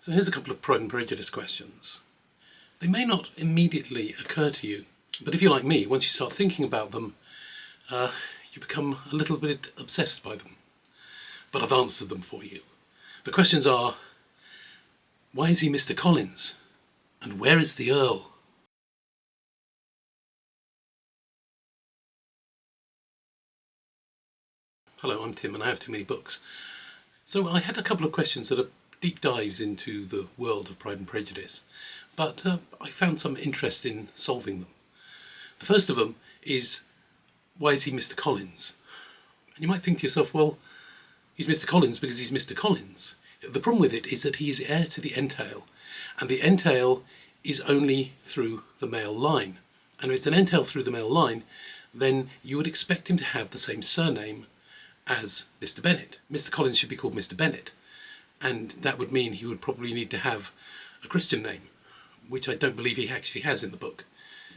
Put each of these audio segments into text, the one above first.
So here's a couple of Pride and Prejudice questions. They may not immediately occur to you, but if you're like me, once you start thinking about them, you become a little bit obsessed by them. But I've answered them for you. The questions are, why is he Mr. Collins? And where is the Earl? Hello, I'm Tim and I have too many books. So I had a couple of questions that are deep dives into the world of Pride and Prejudice, but I found some interest in solving them. The first of them is, why is he Mr. Collins? And you might think to yourself, well, he's Mr. Collins because he's Mr. Collins. The problem with it is that he is heir to the entail, and the entail is only through the male line. And if it's an entail through the male line, then you would expect him to have the same surname as Mr. Bennet. Mr. Collins should be called Mr. Bennet, and that would mean he would probably need to have a Christian name, which I don't believe he actually has in the book.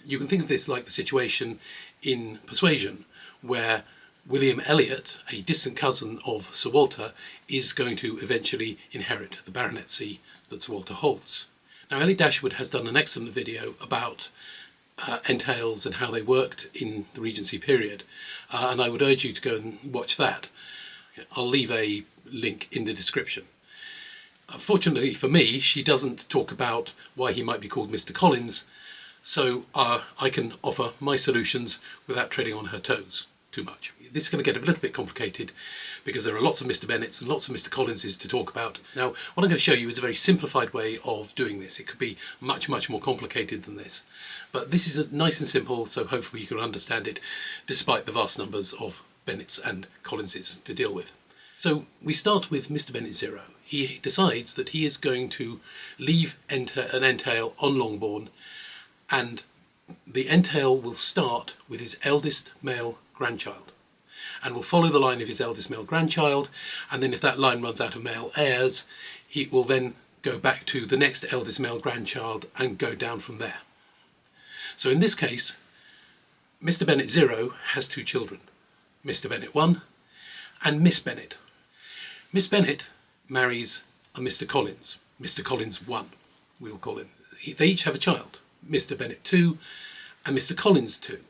You can think of this like the situation in Persuasion, where William Elliot, a distant cousin of Sir Walter, is going to eventually inherit the baronetcy that Sir Walter holds. Now, Ellie Dashwood has done an excellent video about entails and how they worked in the Regency period, and I would urge you to go and watch that. I'll leave a link in the description. Fortunately for me, she doesn't talk about why he might be called Mr. Collins, so I can offer my solutions without treading on her toes too much. This is going to get a little bit complicated because there are lots of Mr. Bennets and lots of Mr. Collinses to talk about. Now, what I'm going to show you is a very simplified way of doing this. It could be much, much more complicated than this. But this is nice and simple, so hopefully you can understand it despite the vast numbers of Bennets and Collinses to deal with. So we start with Mr. Bennet Zero. He decides that he is going to leave an entail on Longbourn, and the entail will start with his eldest male grandchild, and will follow the line of his eldest male grandchild, and then if that line runs out of male heirs, he will then go back to the next eldest male grandchild and go down from there. So in this case, Mr. Bennet Zero has two children, Mr. Bennet One and Miss Bennet. Miss Bennet marries a Mr. Collins, Mr. Collins One, we'll call him. They each have a child, Mr. Bennet Two and Mr. Collins Two.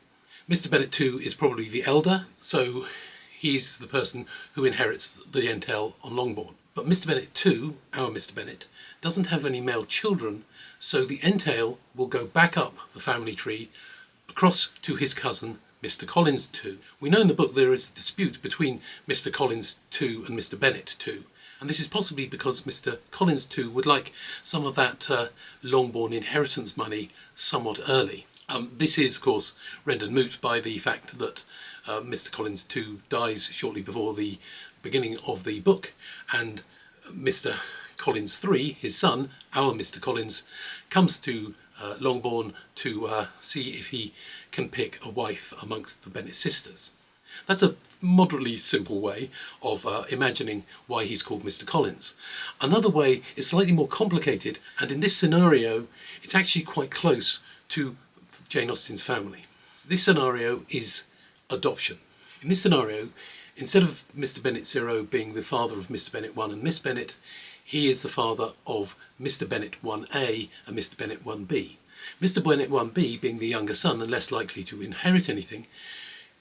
Mr. Bennet Two is probably the elder, so he's the person who inherits the entail on Longbourn. But Mr. Bennet Two, our Mr. Bennet, doesn't have any male children, so the entail will go back up the family tree across to his cousin, Mr. Collins Two. We know in the book there is a dispute between Mr. Collins Two and Mr. Bennet Two, and this is possibly because Mr. Collins Two would like some of that Longbourn inheritance money somewhat early. This is, of course, rendered moot by the fact that Mr. Collins Two dies shortly before the beginning of the book, and Mr. Collins Three, his son, our Mr. Collins, comes to Longbourn to see if he can pick a wife amongst the Bennet sisters. That's a moderately simple way of imagining why he's called Mr. Collins. Another way is slightly more complicated, and in this scenario, it's actually quite close to Jane Austen's family. This scenario is adoption. In this scenario, instead of Mr. Bennet Zero being the father of Mr. Bennet One and Miss Bennet, he is the father of Mr. Bennet 1A and Mr. Bennet 1B. Mr. Bennet 1B, being the younger son and less likely to inherit anything,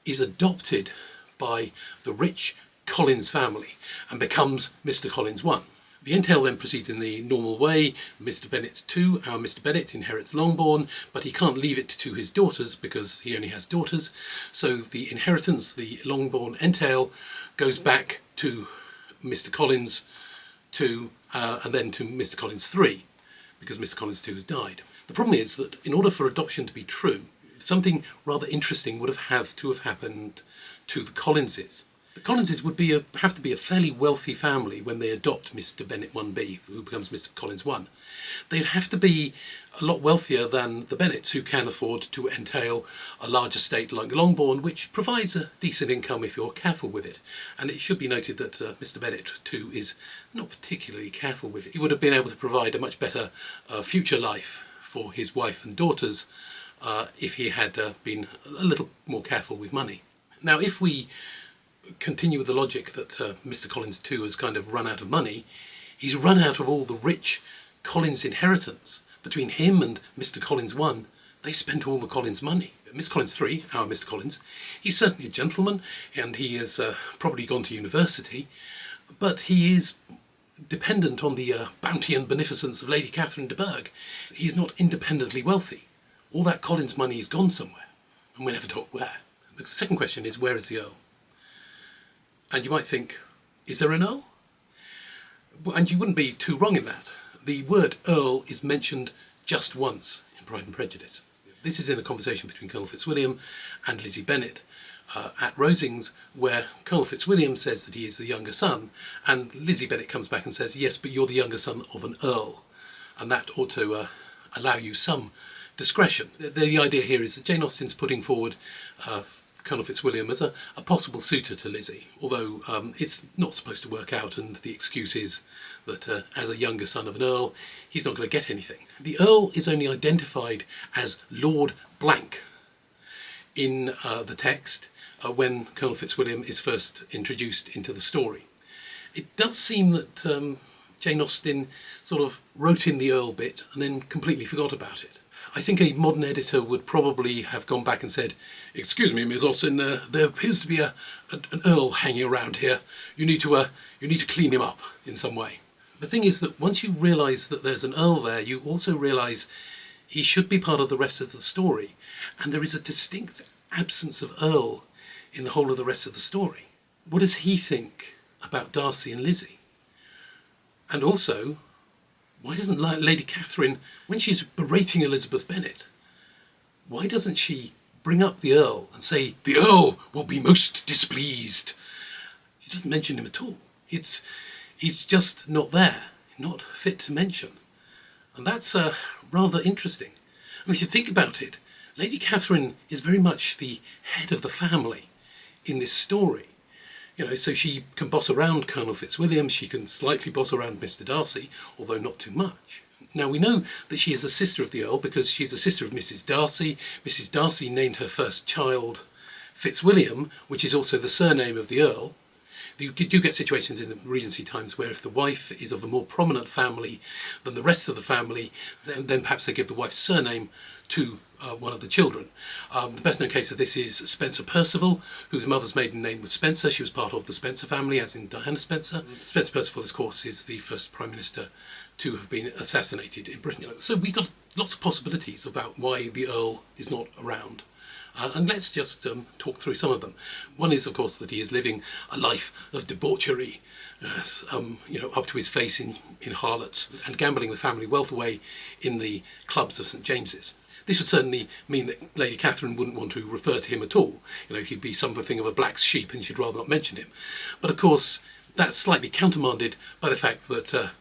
is adopted by the rich Collins family and becomes Mr. Collins 1. The entail then proceeds in the normal way. Mr. Bennet 2, our Mr. Bennet, inherits Longbourn, but he can't leave it to his daughters because he only has daughters. So the inheritance, the Longbourn entail, goes back to Mr. Collins 2 and then to Mr. Collins 3, because Mr. Collins 2 has died. The problem is that in order for adoption to be true, something rather interesting would have to have happened to the Collinses. The Collinses would have to be a fairly wealthy family when they adopt Mr. Bennet 1B, who becomes Mr. Collins 1. They'd have to be a lot wealthier than the Bennets, who can afford to entail a large estate like Longbourn, which provides a decent income if you're careful with it. And it should be noted that Mr. Bennet too is not particularly careful with it. He would have been able to provide a much better future life for his wife and daughters if he had been a little more careful with money. Now, if we continue with the logic that Mr. Collins too has kind of run out of money, he's run out of all the rich Collins' inheritance, between him and Mr. Collins 1, they spent all the Collins money. Mr. Collins 3, our Mr. Collins, he's certainly a gentleman, and he has probably gone to university, but he is dependent on the bounty and beneficence of Lady Catherine de Bourgh. He's not independently wealthy. All that Collins money is gone somewhere, and we're never told where. The second question is, where is the Earl? And you might think, is there an Earl? And you wouldn't be too wrong in that. The word Earl is mentioned just once in Pride and Prejudice. This is in a conversation between Colonel Fitzwilliam and Lizzie Bennet at Rosings, where Colonel Fitzwilliam says that he is the younger son, and Lizzie Bennet comes back and says, yes, but you're the younger son of an Earl, and that ought to allow you some discretion. The idea here is that Jane Austen's putting forward Colonel Fitzwilliam as a possible suitor to Lizzie, although it's not supposed to work out, and the excuse is that as a younger son of an Earl, he's not going to get anything. The Earl is only identified as Lord Blank in the text when Colonel Fitzwilliam is first introduced into the story. It does seem that Jane Austen sort of wrote in the Earl bit and then completely forgot about it. I think a modern editor would probably have gone back and said, excuse me, Ms. Austen, there appears to be an Earl hanging around here. You need to clean him up in some way. The thing is that once you realise that there's an Earl there, you also realise he should be part of the rest of the story. And there is a distinct absence of Earl in the whole of the rest of the story. What does he think about Darcy and Lizzie? And also, why doesn't Lady Catherine, when she's berating Elizabeth Bennet, why doesn't she bring up the Earl and say, the Earl will be most displeased? She doesn't mention him at all. He's just not there, not fit to mention. And that's rather interesting. I mean, if you think about it, Lady Catherine is very much the head of the family in this story. You know, so she can boss around Colonel Fitzwilliam, she can slightly boss around Mr. Darcy, although not too much. Now, we know that she is a sister of the Earl because she's a sister of Mrs. Darcy. Mrs. Darcy named her first child Fitzwilliam, which is also the surname of the Earl. You do get situations in the Regency times where if the wife is of a more prominent family than the rest of the family, then perhaps they give the wife's surname to one of the children. The best known case of this is Spencer Perceval, whose mother's maiden name was Spencer. She was part of the Spencer family, as in Diana Spencer. Spencer Perceval, of course, is the first Prime Minister to have been assassinated in Britain. So we've got lots of possibilities about why the Earl is not around. And let's just talk through some of them. One is, of course, that he is living a life of debauchery, up to his face in harlots, and gambling the family wealth away in the clubs of St. James's. This would certainly mean that Lady Catherine wouldn't want to refer to him at all. You know, he'd be something of a black sheep and she'd rather not mention him. But of course, that's slightly countermanded by the fact that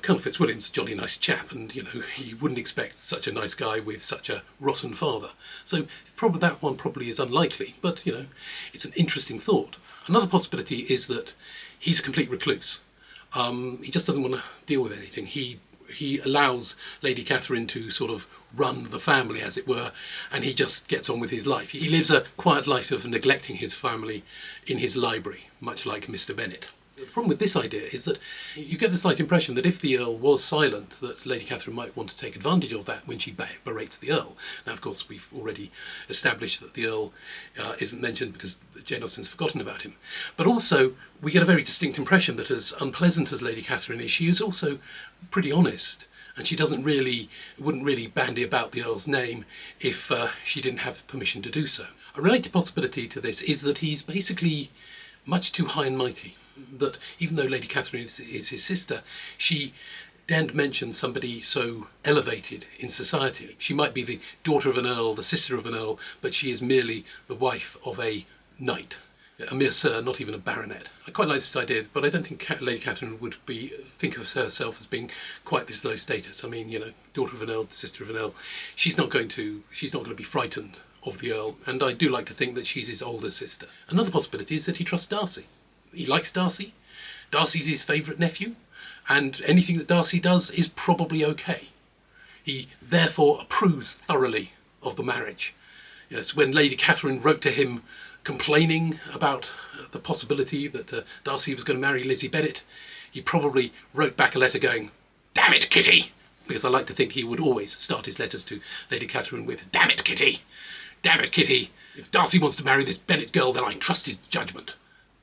Colonel Fitzwilliam's a jolly nice chap, and he wouldn't expect such a nice guy with such a rotten father. So probably that one probably is unlikely, but it's an interesting thought. Another possibility is that he's a complete recluse. He just doesn't want to deal with anything. He allows Lady Catherine to sort of run the family, as it were, and he just gets on with his life. He lives a quiet life of neglecting his family in his library, much like Mr. Bennet. The problem with this idea is that you get the slight impression that if the Earl was silent, that Lady Catherine might want to take advantage of that when she berates the Earl. Now, of course, we've already established that the Earl isn't mentioned because Jane Austen's forgotten about him. But also, we get a very distinct impression that as unpleasant as Lady Catherine is, she is also pretty honest. And she wouldn't really bandy about the Earl's name if she didn't have permission to do so. A related possibility to this is that he's basically much too high and mighty. That even though Lady Catherine is his sister, she daren't mention somebody so elevated in society. She might be the daughter of an Earl, the sister of an Earl, but she is merely the wife of a knight. A mere sir, not even a baronet. I quite like this idea, but I don't think Lady Catherine would think of herself as being quite this low status. I mean, daughter of an Earl, sister of an Earl. She's not going to be frightened of the Earl, and I do like to think that she's his older sister. Another possibility is that he trusts Darcy. He likes Darcy. Darcy's his favourite nephew, and anything that Darcy does is probably okay. He therefore approves thoroughly of the marriage. Yes, when Lady Catherine wrote to him complaining about the possibility that Darcy was going to marry Lizzie Bennet, he probably wrote back a letter going, "Damn it, Kitty!" Because I like to think he would always start his letters to Lady Catherine with, "Damn it, Kitty! Damn it, Kitty! If Darcy wants to marry this Bennet girl, then I trust his judgment.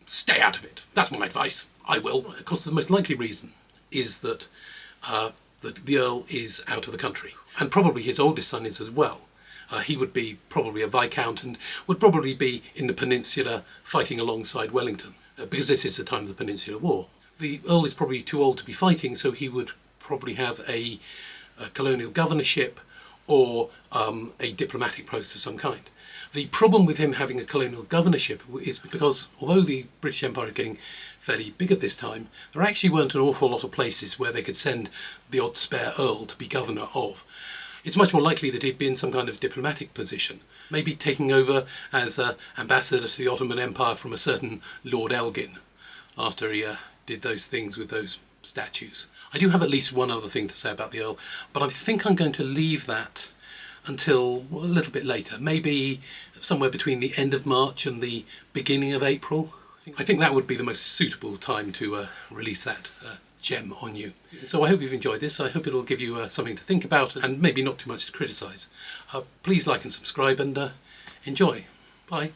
Stay out of it. That's my advice. I will." Of course, the most likely reason is that the Earl is out of the country. And probably his oldest son is as well. He would be probably a Viscount and would probably be in the Peninsula fighting alongside Wellington, because this is the time of the Peninsular War. The Earl is probably too old to be fighting, so he would probably have a colonial governorship or a diplomatic post of some kind. The problem with him having a colonial governorship is because, although the British Empire is getting fairly big at this time, there actually weren't an awful lot of places where they could send the odd spare Earl to be governor of. It's much more likely that he'd be in some kind of diplomatic position, maybe taking over as ambassador to the Ottoman Empire from a certain Lord Elgin, after he did those things with those statues. I do have at least one other thing to say about the Earl, but I think I'm going to leave that until a little bit later, maybe somewhere between the end of March and the beginning of April. I think that would be the most suitable time to release that gem on you. So I hope you've enjoyed this. I hope it'll give you something to think about and maybe not too much to criticise. Please like and subscribe and enjoy. Bye.